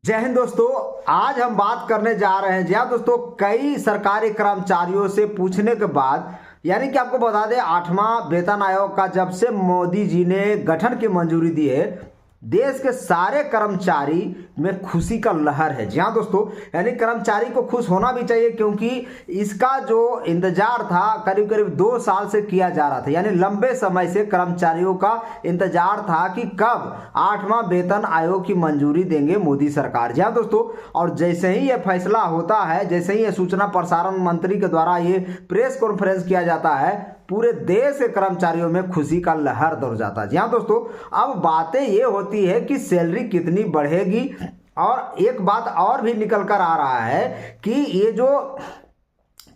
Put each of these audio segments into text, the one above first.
जय हिंद दोस्तों। आज हम बात करने जा रहे हैं। जी हाँ दोस्तों, कई सरकारी कर्मचारियों से पूछने के बाद यानी कि आपको बता दें, 8वां वेतन आयोग का जब से मोदी जी ने गठन की मंजूरी दी है, देश के सारे कर्मचारी में खुशी का लहर है। जी हाँ दोस्तों, यानी कर्मचारी को खुश होना भी चाहिए, क्योंकि इसका जो इंतजार था करीब करीब 2 साल से किया जा रहा था। यानी लंबे समय से कर्मचारियों का इंतजार था कि कब 8वां वेतन आयोग की मंजूरी देंगे मोदी सरकार। जी हाँ दोस्तों, और जैसे ही ये फैसला होता है, जैसे ही ये सूचना प्रसारण मंत्री के द्वारा ये प्रेस कॉन्फ्रेंस किया जाता है, पूरे देश के कर्मचारियों में खुशी का लहर दौड़ जाता है। जी हाँ दोस्तों, अब बातें ये होती है कि सैलरी कितनी बढ़ेगी, और एक बात और भी निकल कर आ रहा है कि ये जो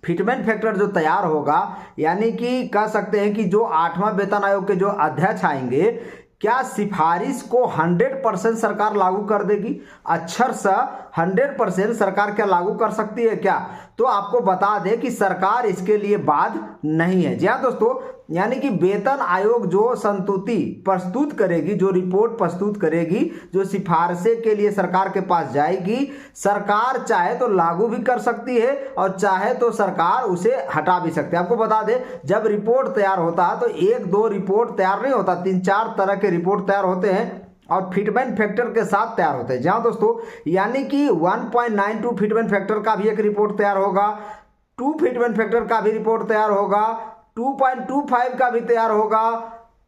फिटमेंट फैक्टर जो तैयार होगा, यानी कि कह सकते हैं कि जो 8वां वेतन आयोग के जो अध्यक्ष आएंगे, क्या सिफारिश को 100% सरकार लागू कर देगी? अक्षरशः 100% सरकार क्या लागू कर सकती है क्या? तो आपको बता दें कि सरकार इसके लिए बाध्य नहीं है। जी हाँ दोस्तों, यानी कि वेतन आयोग जो संस्तुति प्रस्तुत करेगी, जो रिपोर्ट प्रस्तुत करेगी, जो सिफारिशें के लिए सरकार के पास जाएगी, सरकार चाहे तो लागू भी कर सकती है और चाहे तो सरकार उसे हटा भी सकती है। आपको बता दें, जब रिपोर्ट तैयार होता है तो 1-2 रिपोर्ट तैयार नहीं होता, 3-4 तरह के रिपोर्ट तैयार होते हैं और फिटमेंट फैक्टर के साथ तैयार होते हैं। जहां दोस्तों, यानी कि 1.92 फिटमेंट फैक्टर का भी एक रिपोर्ट तैयार होगा, 2 फिटमेंट फैक्टर का भी रिपोर्ट तैयार होगा, 2.25 का भी तैयार होगा,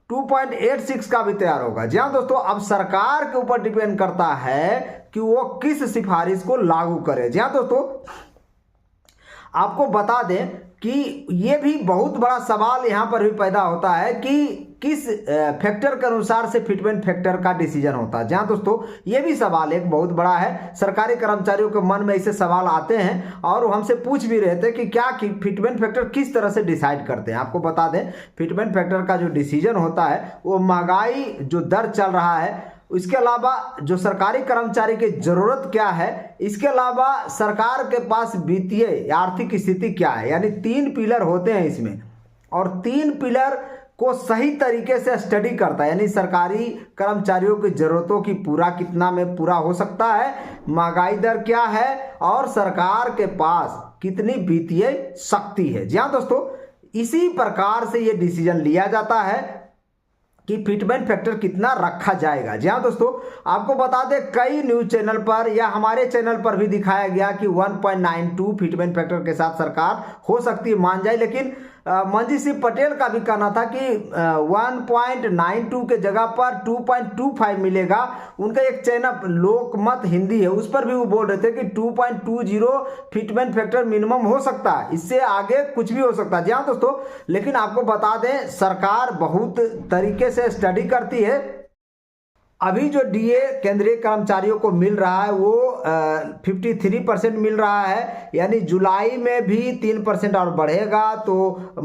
2.86 का भी तैयार होगा। जी हाँ दोस्तों, अब सरकार के ऊपर डिपेंड करता है कि वो किस सिफारिश को लागू करे। जी हाँ दोस्तों, आपको बता दें कि ये भी बहुत बड़ा सवाल यहाँ पर भी पैदा होता है कि किस फैक्टर के अनुसार से फिटमेंट फैक्टर का डिसीजन होता है। जहाँ दोस्तों, ये भी सवाल एक बहुत बड़ा है। सरकारी कर्मचारियों के मन में ऐसे सवाल आते हैं और वो हमसे पूछ भी रहे थे कि क्या फिटमेंट फैक्टर किस तरह से डिसाइड करते हैं। आपको बता दें, फिटमेंट फैक्टर का जो डिसीजन होता है वो महंगाई जो दर चल रहा है, इसके अलावा जो सरकारी कर्मचारी की जरूरत क्या है, इसके अलावा सरकार के पास वित्तीय आर्थिक स्थिति क्या है, यानी 3 पिलर होते हैं इसमें, और 3 पिलर को सही तरीके से स्टडी करता है। यानी सरकारी कर्मचारियों की जरूरतों की पूरा कितना में पूरा हो सकता है, महंगाई दर क्या है, और सरकार के पास कितनी वित्तीय शक्ति है। जी हाँ दोस्तों, इसी प्रकार से ये डिसीजन लिया जाता है कि फिटमेंट फैक्टर कितना रखा जाएगा। जी हाँ दोस्तों, आपको बता दें, कई न्यूज चैनल पर या हमारे चैनल पर भी दिखाया गया कि 1.92 फिटमेंट फैक्टर के साथ सरकार हो सकती है, मान जाए, लेकिन मंजी सिंह पटेल का भी कहना था कि 1.92 के जगह पर 2.25 मिलेगा। उनका एक चैनल लोकमत हिंदी है, उस पर भी वो बोल रहे थे कि 2.20 फिटमेंट फैक्टर मिनिमम हो सकता है, इससे आगे कुछ भी हो सकता है। जी हाँ दोस्तों, लेकिन आपको बता दें, सरकार बहुत तरीके से स्टडी करती है। अभी जो डीए केंद्रीय कर्मचारियों को मिल रहा है वो 53% मिल रहा है, यानी जुलाई में भी 3% और बढ़ेगा तो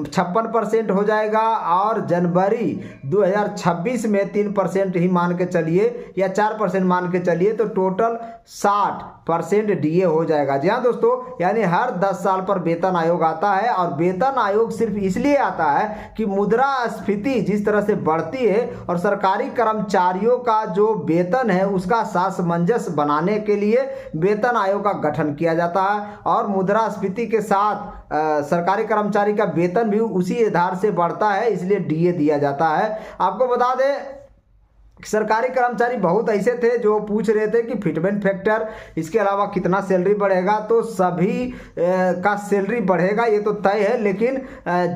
56% हो जाएगा, और जनवरी 2026 में 3% ही मान के चलिए या 4% मान के चलिए, तो टोटल 60% डीए हो जाएगा। जी हाँ दोस्तों, यानी हर 10 साल पर वेतन आयोग आता है, और वेतन आयोग सिर्फ इसलिए आता है कि मुद्रास्फीति जिस तरह से बढ़ती है और सरकारी कर्मचारियों का जो वेतन है उसका सामंजस्य बनाने के लिए वेतन आयोग का गठन किया जाता है, और मुद्रास्फीति के साथ सरकारी कर्मचारी का वेतन भी उसी आधार से बढ़ता है, इसलिए डीए दिया जाता है। आपको बता दें, सरकारी कर्मचारी बहुत ऐसे थे जो पूछ रहे थे कि फिटमेंट फैक्टर इसके अलावा कितना सैलरी बढ़ेगा, तो सभी का सैलरी बढ़ेगा ये तो तय है, लेकिन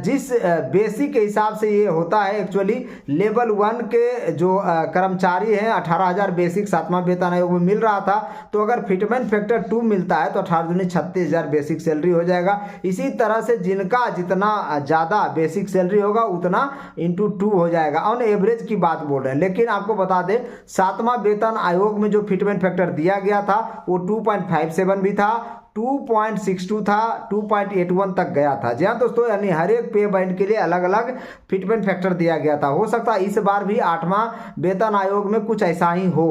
जिस बेसिक के हिसाब से ये होता है, एक्चुअली लेवल 1 के जो कर्मचारी हैं 18,000 बेसिक 7वां वेतन आयोग में मिल रहा था, तो अगर फिटमेंट फैक्टर 2 मिलता है तो 18 दूनी 36,000 बेसिक सैलरी हो जाएगा। इसी तरह से जिनका जितना ज़्यादा बेसिक सैलरी होगा उतना इंटू 2 हो जाएगा। ऑन एवरेज की बात बोल रहे हैं, लेकिन आपको बता दें, 7वां वेतन आयोग में जो फिटमेंट फैक्टर दिया गया था वो 2.57 भी था, 2.62 था, 2.81 तक गया था। जी हाँ दोस्तों, यानी हर एक पे बैंड के लिए अलग अलग फिटमेंट फैक्टर दिया गया था। हो सकता है इस बार भी 8वां वेतन आयोग में कुछ ऐसा ही हो।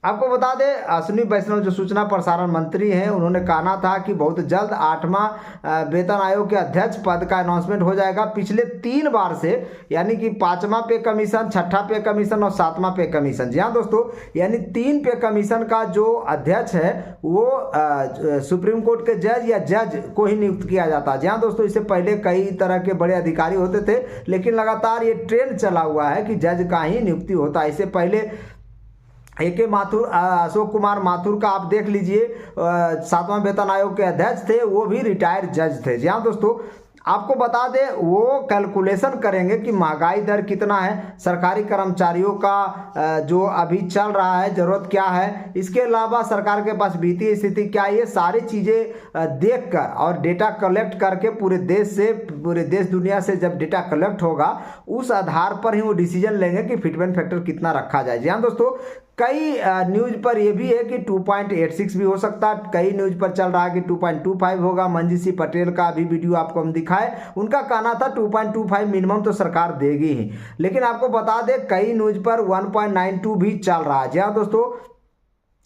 आपको बता दें अश्विनी वैष्णव जो सूचना प्रसारण मंत्री हैं, उन्होंने कहा था कि बहुत जल्द 8वां वेतन आयोग के अध्यक्ष पद का अनाउंसमेंट हो जाएगा। पिछले 3 बार से, यानी कि 5वां पे कमीशन, 6ठा पे कमीशन और 7वां पे कमीशन, जी हाँ दोस्तों, यानी 3 पे कमीशन का जो अध्यक्ष है वो सुप्रीम कोर्ट के जज या जज को ही नियुक्त किया जाता है। जी हाँ दोस्तों, इससे पहले कई तरह के बड़े अधिकारी होते थे, लेकिन लगातार ये ट्रेंड चला हुआ है कि जज का ही नियुक्ति होता है। इससे पहले AK माथुर, अशोक कुमार माथुर का आप देख लीजिए, 7वां वेतन आयोग के अध्यक्ष थे, वो भी रिटायर्ड जज थे। जी हाँ दोस्तों, आपको बता दें वो कैलकुलेशन करेंगे कि महंगाई दर कितना है, सरकारी कर्मचारियों का जो अभी चल रहा है जरूरत क्या है, इसके अलावा सरकार के पास वित्तीय स्थिति क्या है, ये सारी चीज़ें देखकर और डेटा कलेक्ट करके पूरे देश दुनिया से जब डेटा कलेक्ट होगा, उस आधार पर ही वो डिसीजन लेंगे कि फिटमेंट फैक्टर कितना रखा जाए। जी हाँ दोस्तों, कई न्यूज पर यह भी है कि 2.86 भी हो सकता है, कई न्यूज पर चल रहा है कि 2.25 होगा। मंजीत सिंह पटेल का भी वीडियो आपको हम दिखाए, उनका कहना था 2.25 मिनिमम तो सरकार देगी ही, लेकिन आपको बता दें कई न्यूज पर 1.92 भी चल रहा है। जी हाँ दोस्तों,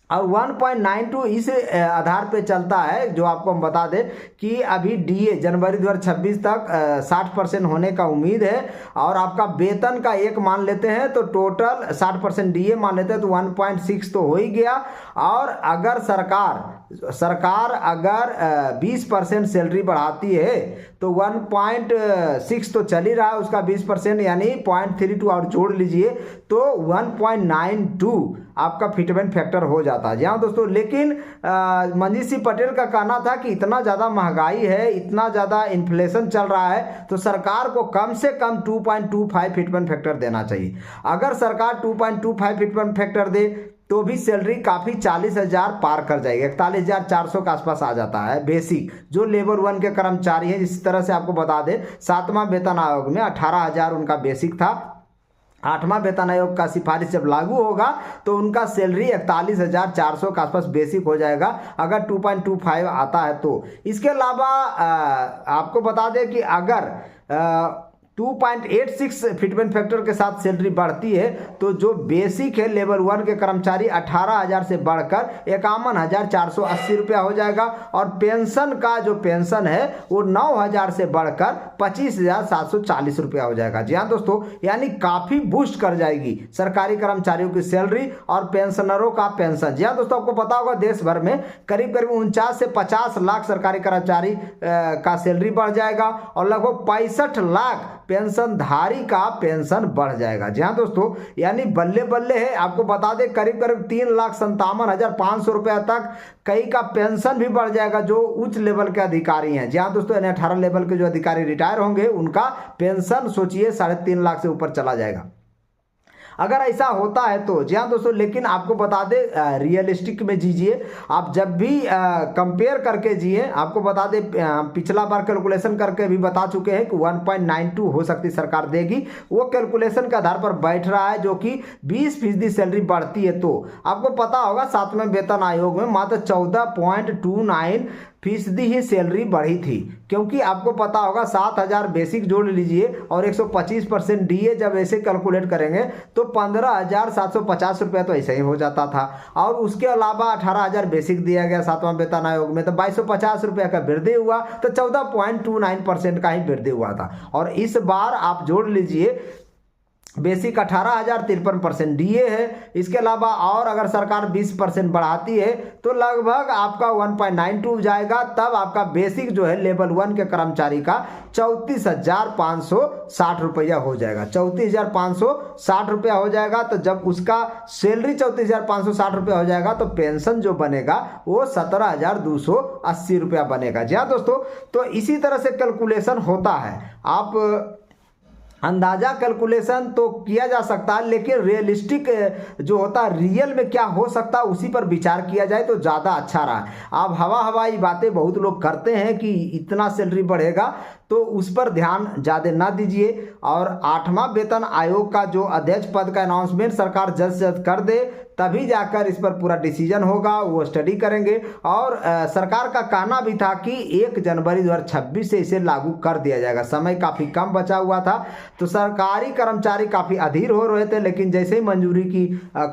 और 1.92 इस आधार पे चलता है, जो आपको हम बता दें कि अभी DA जनवरी 2026 तक 60% होने का उम्मीद है, और आपका वेतन का एक मान लेते हैं तो टोटल 60% DA मान लेते हैं तो 1.6 तो हो ही गया। और अगर सरकार अगर 20% सैलरी बढ़ाती है तो 1.6 तो चल ही रहा है, उसका 20% यानी 0.32 और जोड़ लीजिए तो 1.92 आपका फिटमेंट फैक्टर हो जाता है। जी हाँ दोस्तों, लेकिन मंजीत सिंह पटेल का कहना था कि इतना ज़्यादा महंगाई है, इतना ज़्यादा इन्फ्लेशन चल रहा है, तो सरकार को कम से कम 2.25 फिटमेंट फैक्टर देना चाहिए। अगर सरकार 2.25 फिटमेंट फैक्टर दे तो भी सैलरी काफ़ी 40,000 पार कर जाएगी, 41,400 के आसपास आ जाता है बेसिक, जो लेवल 1 के कर्मचारी हैं। इस तरह से आपको बता दें 7वां वेतन आयोग में 18,000 उनका बेसिक था, 8वां वेतन आयोग का सिफारिश जब लागू होगा तो उनका सैलरी 41,400 के आसपास बेसिक हो जाएगा, अगर 2.25 आता है तो। इसके अलावा आपको बता दें कि अगर 2.86 फिटमेंट फैक्टर के साथ सैलरी बढ़ती है तो जो बेसिक है लेवल 1 के कर्मचारी 18,000 से बढ़कर 51,480 रुपया हो जाएगा, और पेंशन का जो पेंशन है वो 9,000 से बढ़कर 25,740 रुपया हो जाएगा। जी हाँ दोस्तों, यानी काफ़ी बूस्ट कर जाएगी सरकारी कर्मचारियों की सैलरी और पेंशनरों का पेंशन। जी हाँ दोस्तों, आपको पता होगा देश भर में करीब 49 से 50 लाख सरकारी कर्मचारी का सैलरी बढ़ जाएगा, और लगभग 65 लाख पेंशनधारी का पेंशन बढ़ जाएगा। जी हाँ दोस्तों, यानी बल्ले बल्ले है। आपको बता दें करीब 3,57,500 रुपया तक कई का पेंशन भी बढ़ जाएगा, जो उच्च लेवल के अधिकारी हैं। जी हाँ दोस्तों, यानी 18 लेवल के जो अधिकारी रिटायर होंगे उनका पेंशन सोचिए 3.5 लाख से ऊपर चला जाएगा अगर ऐसा होता है तो। जी हाँ दोस्तों, लेकिन आपको बता दें रियलिस्टिक में जीजिए आप, जब भी कंपेयर करके जिए। आपको बता दें पिछला बार कैलकुलेशन करके भी बता चुके हैं कि 1.92 हो सकती सरकार देगी, वो कैलकुलेशन के आधार पर बैठ रहा है, जो कि 20% सैलरी बढ़ती है तो। आपको पता होगा 7वें वेतन आयोग में मात्र 14.29% ही सैलरी बढ़ी थी, क्योंकि आपको पता होगा 7,000 बेसिक जोड़ लीजिए और 125% DA जब ऐसे कैलकुलेट करेंगे तो 15,750 रुपये तो ऐसे ही हो जाता था, और उसके अलावा 18,000 बेसिक दिया गया 7वां वेतन आयोग में, तो 2,250 रुपये का वृद्धि हुआ, तो 14.29% का ही वृद्धि हुआ था। और इस बार आप जोड़ लीजिए बेसिक 18,053% DA है, इसके अलावा और अगर सरकार 20% बढ़ाती है तो लगभग आपका 1.92 जाएगा, तब आपका बेसिक जो है लेवल 1 के कर्मचारी का 34,560 रुपया हो जाएगा, 34,560 रुपया हो जाएगा। तो जब उसका सैलरी 34,560 रुपया हो जाएगा तो पेंशन जो बनेगा वो 17,280 रुपया बनेगा। जी हाँ दोस्तों, तो इसी तरह से कैलकुलेशन होता है। आप अंदाजा कैलकुलेशन तो किया जा सकता है, लेकिन रियलिस्टिक जो होता है रियल में क्या हो सकता है उसी पर विचार किया जाए तो ज़्यादा अच्छा रहा। आप हवाई बातें बहुत लोग करते हैं कि इतना सैलरी बढ़ेगा, तो उस पर ध्यान ज़्यादा ना दीजिए। और 8वां वेतन आयोग का जो अध्यक्ष पद का अनाउंसमेंट सरकार जल्द से जल्द कर दे, तभी जाकर इस पर पूरा डिसीजन होगा, वो स्टडी करेंगे। और सरकार का कहना भी था कि 1 जनवरी 2026 से इसे लागू कर दिया जाएगा। समय काफ़ी कम बचा हुआ था, तो सरकारी कर्मचारी काफ़ी अधीर हो रहे थे, लेकिन जैसे ही मंजूरी की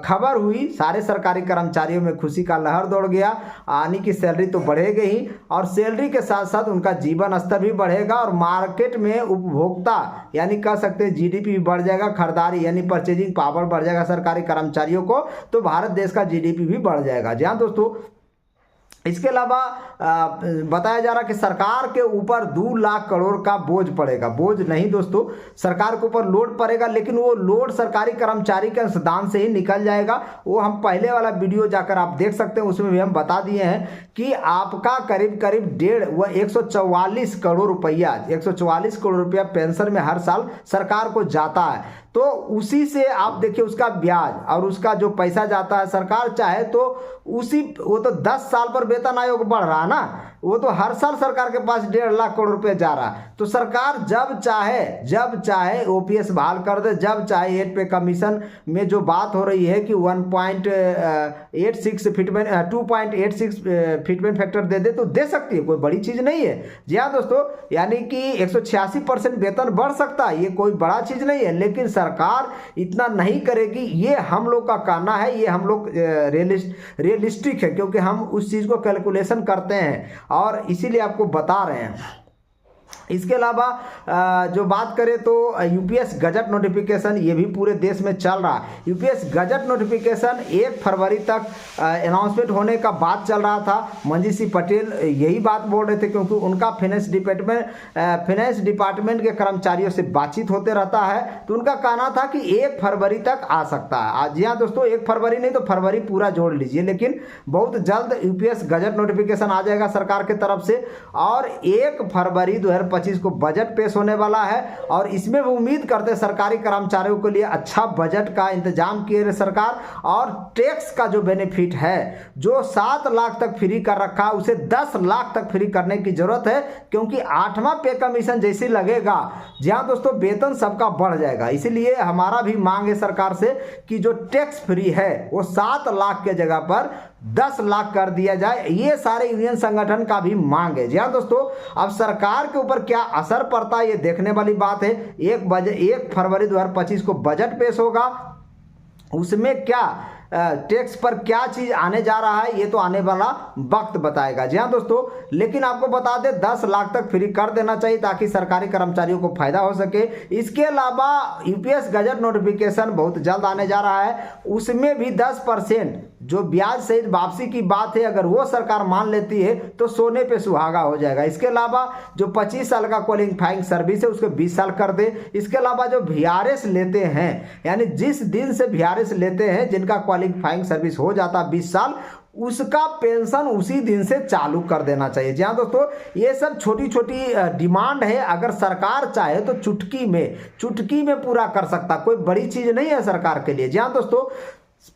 खबर हुई, सारे सरकारी कर्मचारियों में खुशी का लहर दौड़ गया। आने की सैलरी तो बढ़ेगी ही, और सैलरी के साथ साथ उनका जीवन स्तर भी बढ़ेगा, और मार्केट में उपभोक्ता यानी कह सकते हैं जीडीपी भी बढ़ जाएगा, खरीदारी यानी परचेजिंग पावर बढ़ जाएगा सरकारी कर्मचारियों को, तो भारत देश का जीडीपी भी बढ़ जाएगा। जी हाँ दोस्तों, इसके अलावा बताया जा रहा कि सरकार के ऊपर 2 लाख करोड़ का बोझ पड़ेगा। बोझ नहीं दोस्तों, सरकार के ऊपर लोड पड़ेगा, लेकिन वो लोड सरकारी कर्मचारी के अंशदान से ही निकल जाएगा। वो हम पहले वाला वीडियो जाकर आप देख सकते हैं, उसमें भी हम बता दिए हैं कि आपका करीब करीब 144 करोड़ रुपया 144 करोड़ रुपया पेंशन में हर साल सरकार को जाता है। तो उसी से आप देखिए उसका ब्याज और उसका जो पैसा जाता है, सरकार चाहे तो वो तो 10 साल पर वेतन आयोग बढ़ रहा है ना, वो तो हर साल सरकार के पास 1.5 लाख करोड़ रुपए जा रहा है। तो सरकार जब चाहे ओपीएस बहाल कर दे, जब चाहे 8 पे कमीशन में जो बात हो रही है कि 1.86 फिटमेंट 2.86 फिटमेंट फैक्टर दे दे, तो दे सकती है, कोई बड़ी चीज़ नहीं है। जी हाँ दोस्तों, यानी कि 186% वेतन बढ़ सकता है, ये कोई बड़ा चीज़ नहीं है, लेकिन सरकार इतना नहीं करेगी, ये हम लोग का कहना है, ये हम लोग रियलिस्टिक है, क्योंकि हम उस चीज़ को कैलकुलेशन करते हैं और इसीलिए आपको बता रहे हैं। इसके अलावा जो बात करें तो यूपीएस गजट नोटिफिकेशन, ये भी पूरे देश में चल रहा है। यूपीएस गजट नोटिफिकेशन 1 फरवरी तक अनाउंसमेंट होने का बात चल रहा था। मंजीत सिंह पटेल यही बात बोल रहे थे, क्योंकि उनका फाइनेंस डिपार्टमेंट के कर्मचारियों से बातचीत होते रहता है, तो उनका कहना था कि 1 फरवरी तक आ सकता है। जी हाँ दोस्तों, 1 फरवरी नहीं तो फरवरी पूरा जोड़ लीजिए, लेकिन बहुत जल्द यूपीएस गजट नोटिफिकेशन आ जाएगा सरकार की तरफ से। और 1 फरवरी 2025 को बजट पेश होने वाला है, और इसमें वो उम्मीद करते हैं सरकारी कर्मचारियों के लिए अच्छा बजट का इंतजाम किए सरकार। और टैक्स का जो बेनिफिट है, जो 7 लाख तक फ्री कर रखा है, उसे 10 लाख तक फ्री करने की जरूरत है, क्योंकि 8वां पे कमीशन जैसे लगेगा, जहां दोस्तों वेतन सबका बढ़ जाएगा। इसीलिए हमारा भी मांग है सरकार से कि जो टैक्स फ्री है वो 7 लाख के जगह पर 10 लाख कर दिया जाए। ये सारे यूनियन संगठन का भी मांग है। जी हाँ दोस्तों, अब सरकार के ऊपर क्या असर पड़ता है ये देखने वाली बात है। 1 फरवरी 2025 को बजट पेश होगा, उसमें क्या टैक्स पर क्या चीज आने जा रहा है, ये तो आने वाला वक्त बताएगा। जी हाँ दोस्तों, लेकिन आपको बता दें 10 लाख तक फ्री कर देना चाहिए, ताकि सरकारी कर्मचारियों को फायदा हो सके। इसके अलावा यूपीएस गजट नोटिफिकेशन बहुत जल्द आने जा रहा है, उसमें भी 10% जो ब्याज सहित वापसी की बात है, अगर वो सरकार मान लेती है तो सोने पे सुहागा हो जाएगा। इसके अलावा जो 25 साल का क्वालिफाइंग सर्विस है उसको 20 साल कर दे। इसके अलावा जो वीआरएस लेते हैं, यानी जिस दिन से वीआरएस लेते हैं, जिनका क्वालिफाइंग सर्विस हो जाता 20 साल, उसका पेंशन उसी दिन से चालू कर देना चाहिए। जी हाँ दोस्तों, ये सब छोटी छोटी डिमांड है, अगर सरकार चाहे तो चुटकी में पूरा कर सकता, कोई बड़ी चीज नहीं है सरकार के लिए। जी हाँ दोस्तों,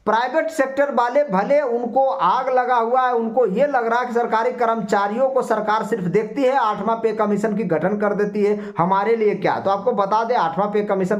प्राइवेट सेक्टर वाले भले उनको आग लगा हुआ है, उनको ये लग रहा है कि सरकारी कर्मचारियों को सरकार सिर्फ देखती है, 8वां पे कमीशन की गठन कर देती है, हमारे लिए क्या। तो आपको बता दें 8वां पे कमीशन